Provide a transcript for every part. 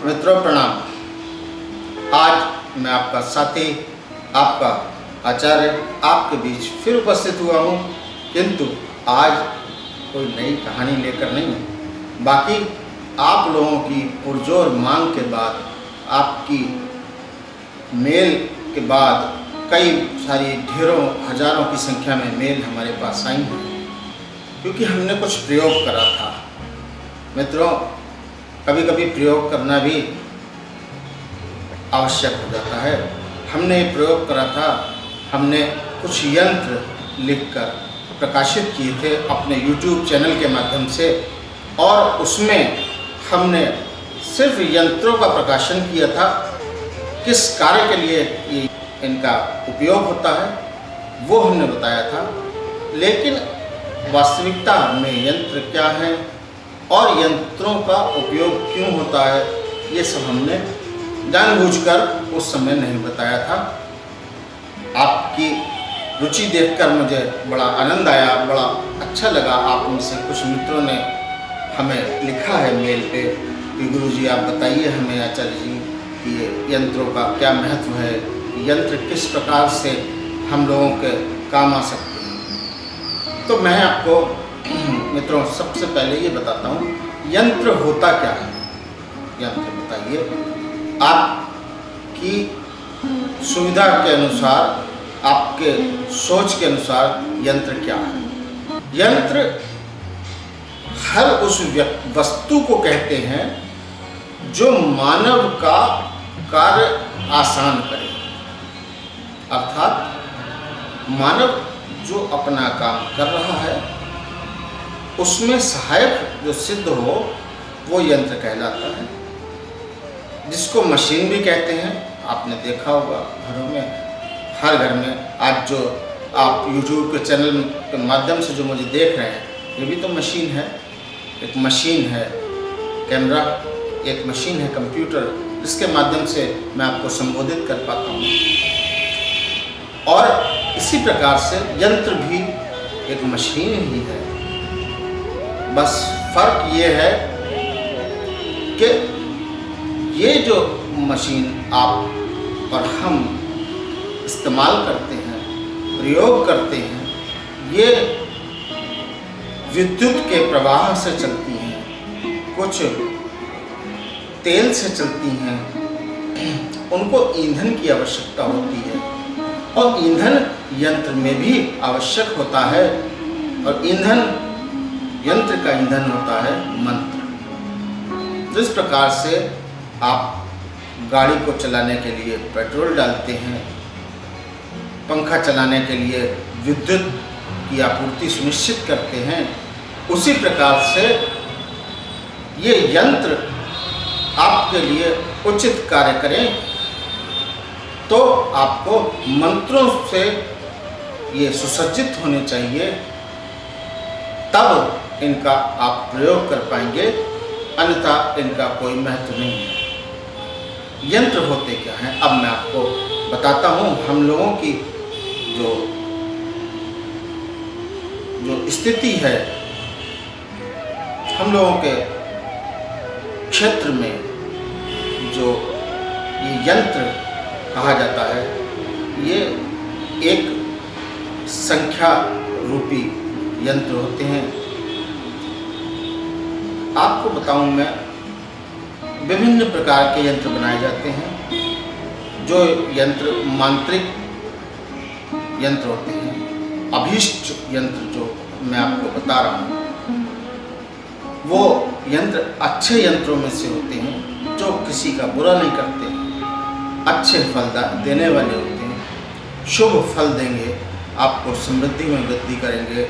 मित्रों प्रणाम। आज मैं आपका साथी, आपका आचार्य आपके बीच फिर उपस्थित हुआ हूँ, किंतु आज कोई नई कहानी लेकर नहीं। बाकी आप लोगों की पुरजोर मांग के बाद, आपकी मेल के बाद कई सारी ढेरों हजारों की संख्या में मेल हमारे पास आई हैं, क्योंकि हमने कुछ प्रयोग करा था। मित्रों, कभी कभी प्रयोग करना भी आवश्यक हो जाता है। हमने प्रयोग करा था, हमने कुछ यंत्र लिखकर प्रकाशित किए थे अपने YouTube चैनल के माध्यम से, और उसमें हमने सिर्फ यंत्रों का प्रकाशन किया था। किस कार्य के लिए इनका उपयोग होता है वो हमने बताया था, लेकिन वास्तविकता में यंत्र क्या है और यंत्रों का उपयोग क्यों होता है, ये सब हमने जानबूझकर उस समय नहीं बताया था। आपकी रुचि देखकर मुझे बड़ा आनंद आया, बड़ा अच्छा लगा। आप में से कुछ मित्रों ने हमें लिखा है मेल पे कि गुरुजी आप बताइए हमें आचार्य जी कि ये यंत्रों का क्या महत्व है, यंत्र किस प्रकार से हम लोगों के काम आ सकते हैं। तो मैं आपको मित्रों सबसे पहले ये बताता हूँ, यंत्र होता क्या है। यंत्र बताइए, आपकी सुविधा के अनुसार, आपके सोच के अनुसार यंत्र क्या है। यंत्र हर उस वस्तु को कहते हैं जो मानव का कार्य आसान करे, अर्थात मानव जो अपना काम कर रहा है उसमें सहायक जो सिद्ध हो वो यंत्र कहलाता है, जिसको मशीन भी कहते हैं। आपने देखा होगा घरों में, हर घर में आज जो आप YouTube के चैनल के माध्यम से जो मुझे देख रहे हैं, ये भी तो मशीन है। एक मशीन है कैमरा, एक मशीन है कंप्यूटर, इसके माध्यम से मैं आपको संबोधित कर पाता हूँ। और इसी प्रकार से यंत्र भी एक मशीन ही है। बस फर्क ये है कि ये जो मशीन आप और हम इस्तेमाल करते हैं, प्रयोग करते हैं, ये विद्युत के प्रवाह से चलती हैं, कुछ तेल से चलती हैं। उनको ईंधन की आवश्यकता होती है, और ईंधन यंत्र में भी आवश्यक होता है, और ईंधन यंत्र का ईंधन होता है मंत्र। जिस प्रकार से आप गाड़ी को चलाने के लिए पेट्रोल डालते हैं, पंखा चलाने के लिए विद्युत की आपूर्ति सुनिश्चित करते हैं, उसी प्रकार से ये यंत्र आपके लिए उचित कार्य करें तो आपको मंत्रों से ये सुसज्जित होने चाहिए, तब इनका आप प्रयोग कर पाएंगे, अन्यथा इनका कोई महत्व नहीं है। यंत्र होते क्या हैं अब मैं आपको बताता हूँ। हम लोगों की जो स्थिति है, हम लोगों के क्षेत्र में जो ये यंत्र कहा जाता है, ये एक संख्या रूपी यंत्र होते हैं। आपको बताऊं मैं, विभिन्न प्रकार के यंत्र बनाए जाते हैं। जो यंत्र मांत्रिक यंत्र होते हैं, अभीष्ट यंत्र जो मैं आपको बता रहा हूँ, वो यंत्र अच्छे यंत्रों में से होते हैं, जो किसी का बुरा नहीं करते, अच्छे फल देने वाले होते हैं, शुभ फल देंगे, आपको समृद्धि में वृद्धि करेंगे,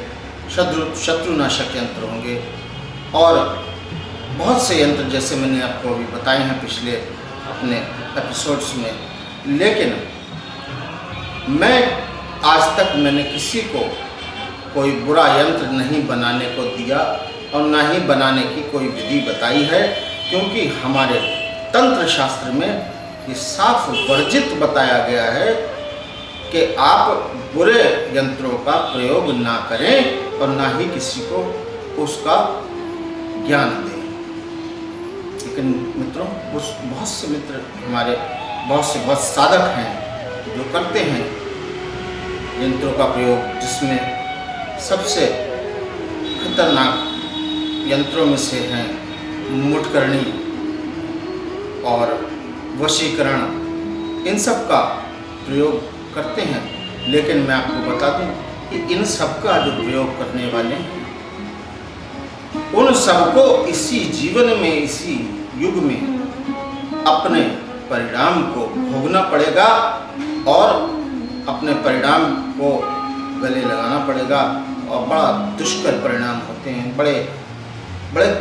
शत्रुनाशक यंत्र होंगे। और बहुत से यंत्र जैसे मैंने आपको अभी बताए हैं पिछले अपने एपिसोड्स में, लेकिन मैं आज तक मैंने किसी को कोई बुरा यंत्र नहीं बनाने को दिया, और ना ही बनाने की कोई विधि बताई है, क्योंकि हमारे तंत्र शास्त्र में ये साफ वर्जित बताया गया है कि आप बुरे यंत्रों का प्रयोग ना करें और ना ही किसी को उसका ज्ञान दें। लेकिन मित्रों, उस बहुत से मित्र हमारे बहुत साधक हैं जो करते हैं यंत्रों का प्रयोग, जिसमें सबसे खतरनाक यंत्रों में से हैं मुठकरणी और वशीकरण, इन सब का प्रयोग करते हैं। लेकिन मैं आपको बता दूं कि इन सब का जो प्रयोग करने वाले हैं उन सबको इसी जीवन में, इसी युग में अपने परिणाम को भोगना पड़ेगा और अपने परिणाम को गले लगाना पड़ेगा। और बड़ा दुष्कर परिणाम होते हैं, बड़े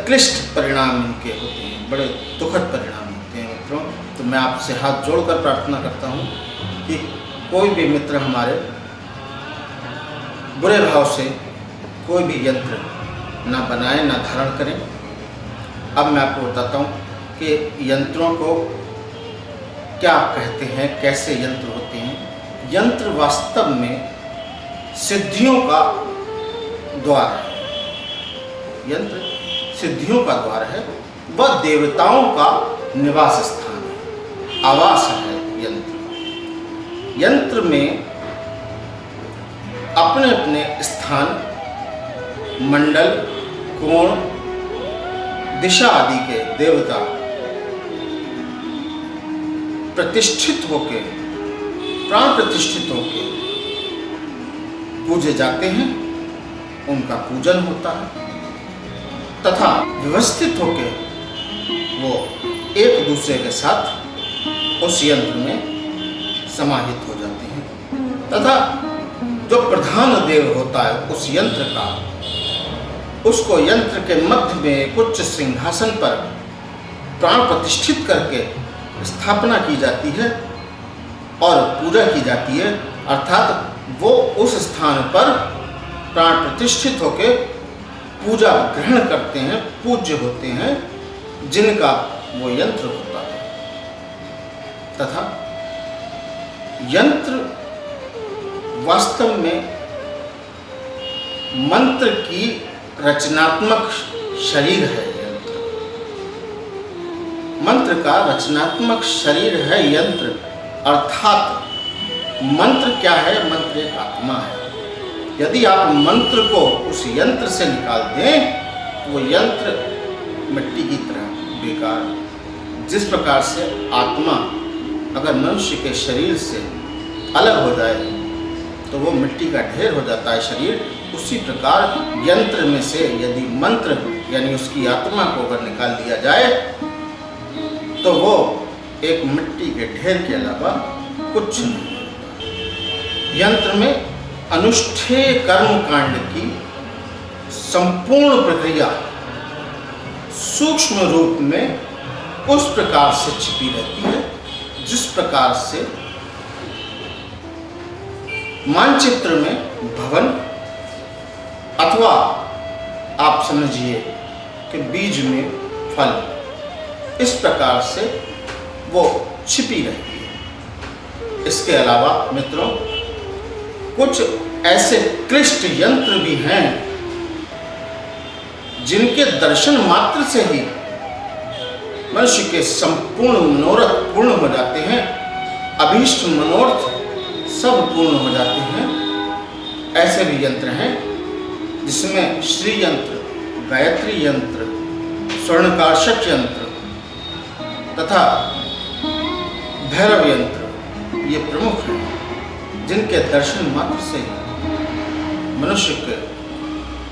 क्लिष्ट परिणाम इनके होते हैं, बड़े दुखद परिणाम होते हैं मित्रों। तो मैं आपसे हाथ जोड़कर प्रार्थना करता हूँ कि कोई भी मित्र हमारे बुरे भाव से कोई भी यंत्र ना बनाए, ना धारण करें। अब मैं आपको बताता हूँ कि यंत्रों को क्या कहते हैं, कैसे यंत्र होते हैं। यंत्र वास्तव में सिद्धियों का द्वार है। यंत्र सिद्धियों का द्वार है, वह देवताओं का निवास स्थान है, आवास है यंत्र। यंत्र में अपने अपने स्थान, मंडल, कोण, दिशा आदि के देवता प्रतिष्ठित होके, प्राण प्रतिष्ठित होके पूजे जाते हैं, उनका पूजन होता है तथा व्यवस्थित होके वो एक दूसरे के साथ उस यंत्र में समाहित हो जाते हैं। तथा जो प्रधान देव होता है उस यंत्र का, उसको यंत्र के मध्य में एक उच्च सिंहासन पर प्राण प्रतिष्ठित करके स्थापना की जाती है और पूजा की जाती है। अर्थात वो उस स्थान पर प्राण प्रतिष्ठित होकर पूजा ग्रहण करते हैं, पूज्य होते हैं, जिनका वो यंत्र होता है। तथा यंत्र वास्तव में मंत्र की रचनात्मक शरीर है। यंत्र मंत्र का रचनात्मक शरीर है यंत्र। अर्थात मंत्र क्या है? मंत्र एक आत्मा है। यदि आप मंत्र को उस यंत्र से निकाल दें तो वो यंत्र मिट्टी की तरह बेकार है। जिस प्रकार से आत्मा अगर मनुष्य के शरीर से अलग हो जाए तो वो मिट्टी का ढेर हो जाता है शरीर, उसी प्रकार यंत्र में से यदि मंत्र यानी उसकी आत्मा को अगर निकाल दिया जाए तो वो एक मिट्टी के ढेर के अलावा कुछ नहीं। यंत्र में अनुष्ठेय कर्म कांड की संपूर्ण प्रक्रिया सूक्ष्म रूप में उस प्रकार से छिपी रहती है जिस प्रकार से मानचित्र में भवन अथवा आप समझिए कि बीज में फल, इस प्रकार से वो छिपी रहती है। इसके अलावा मित्रों कुछ ऐसे क्लिष्ट यंत्र भी हैं जिनके दर्शन मात्र से ही मनुष्य के संपूर्ण मनोरथ पूर्ण हो जाते हैं, अभीष्ट मनोरथ सब पूर्ण हो जाते हैं। ऐसे भी यंत्र हैं जिसमें श्री यंत्र, गायत्री यंत्र, स्वर्णकारशक यंत्र तथा भैरव यंत्र ये प्रमुख हैं, जिनके दर्शन मात्र से मनुष्य के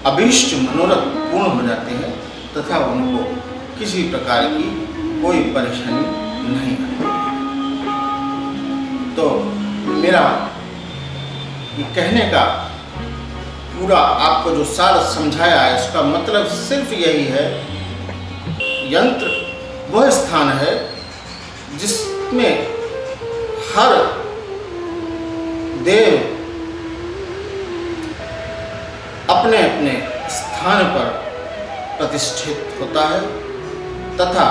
अभीष्ट मनोरथ पूर्ण हो जाते हैं तथा उनको किसी प्रकार की कोई परेशानी नहीं आती। तो मेरा ये कहने का पूरा आपको जो सार समझाया है इसका मतलब सिर्फ यही है, यंत्र वह स्थान है जिसमें हर देव अपने अपने स्थान पर प्रतिष्ठित होता है तथा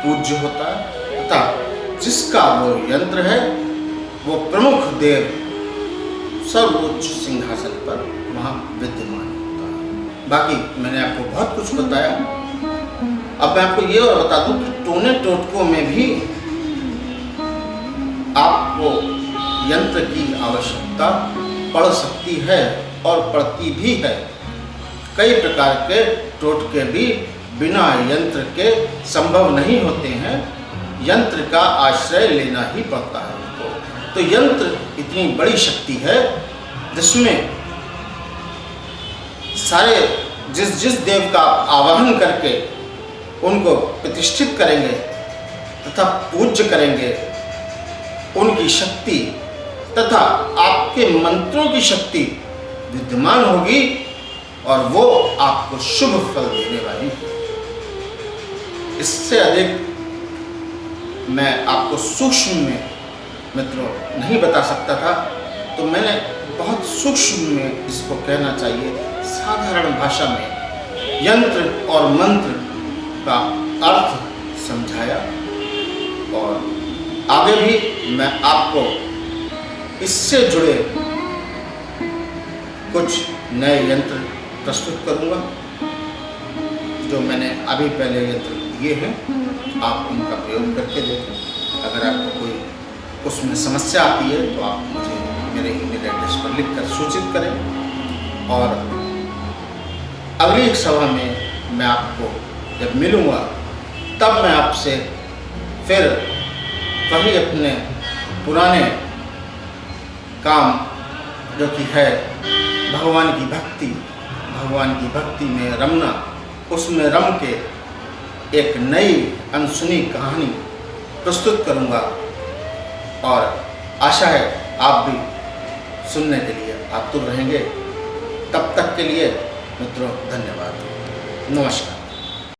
पूज्य होता है तथा जिसका वो यंत्र है वो प्रमुख देव सर्वोच्च सिंहासन पर वहाँ विद्यमान होता है। बाकी मैंने आपको बहुत कुछ बताया। अब मैं आपको ये और बता दूं कि टोने टोटकों में भी आपको यंत्र की आवश्यकता पड़ सकती है और पड़ती भी है। कई प्रकार के टोटके भी बिना यंत्र के संभव नहीं होते हैं, यंत्र का आश्रय लेना ही पड़ता है उनको। तो यंत्र इतनी बड़ी शक्ति है जिसमें सारे जिस देव का आप आवाहन करके उनको प्रतिष्ठित करेंगे तथा पूज्य करेंगे, उनकी शक्ति तथा आपके मंत्रों की शक्ति विद्यमान होगी और वो आपको शुभ फल देने वाली है। इससे अधिक मैं आपको सूक्ष्म में मित्रों नहीं बता सकता था, तो मैंने बहुत सूक्ष्म में इसको कहना चाहिए, साधारण भाषा में यंत्र और मंत्र का अर्थ समझाया। और आगे भी मैं आपको इससे जुड़े कुछ नए यंत्र प्रस्तुत करूंगा। जो मैंने अभी पहले यंत्र दिए हैं, आप उनका प्रयोग करके देखें। अगर आपको कोई उसमें समस्या आती है तो आप मुझे मेरे ईमेल एड्रेस पर लिखकर सूचित करें। और अगली सभा में मैं आपको जब मिलूँगा तब मैं आपसे फिर वही अपने पुराने काम जो कि है भगवान की भक्ति में रमना, उसमें रम के एक नई अनसुनी कहानी प्रस्तुत करूंगा। और आशा है आप भी सुनने के लिए आतुर रहेंगे। तब तक के लिए मित्रों धन्यवाद, नमस्कार।